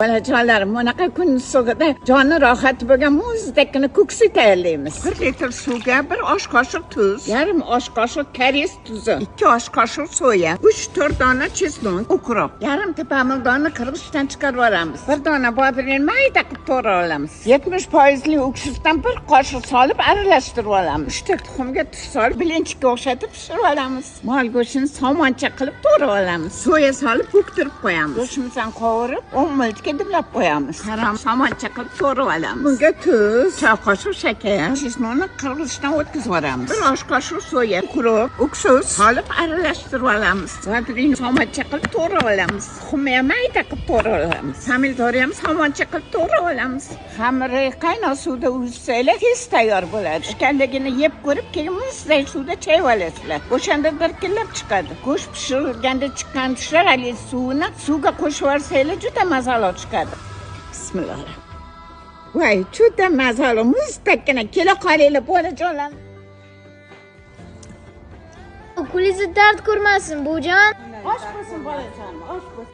Bolajonlarim, bunaqa kun suvida joni rohati bo'lgan muzdekini ko'ksi tayyorlaymiz. 1 litr suvga 1 osh qoshiq tuz, yarim osh qoshiq koreys tuzi, 2 osh qoshiq soya, 3-4 dona chesnok, ukrop, yarim pomidorni qirg'ichdan chiqarib olamiz. 1 dona bodringni mayda qilib to'g'rab olamiz. 70% uksusdan 1 qoshiq solib aralashtirib olamiz. 3 ta tuxumga tuz solib bilinchikka o'xshatib pishirib olamiz. Mol go'shtini somoncha qilib to'g'rab olamiz. Soya solib ko'ktirib qo'yamiz. Go'shtimizni qovurib 10 minutga diblab qo'yamiz. Qaram somoncha qilib to'g'rab olamiz. Bunga tuz, choy qoshiq shakar, chesnokni qirg'ichdan o'tkazib olamiz. 1 osh qoshiq soya, ukrop, uksus solib aralashtirib olamiz. Bodringni somoncha qilib to'g'rab olamiz. Tuxumni ham mayda qilib to'g'rab olamiz. Pomidorni ham somoncha qilib to'g'rab olamiz. Xamirni qaynoq suvda yuvsanglar tez tayyor bo'ladi. Pishganligini yeb ko'rib, keyin muzday suvda chayib olasizlar. O'shanda dirkillab chiqadi. Go'sht pishirilganda chiqqan tushirali suvni suvga qo'shib yuborsanglar juda mazali chiqadi. Bismillah. Voy, juda mazali muzdakkina kela qolinglar bolajonlar. Qo'lingiz dard ko'rmasin buvijon. Osh bo'lsin bolajon, osh bo'lsin.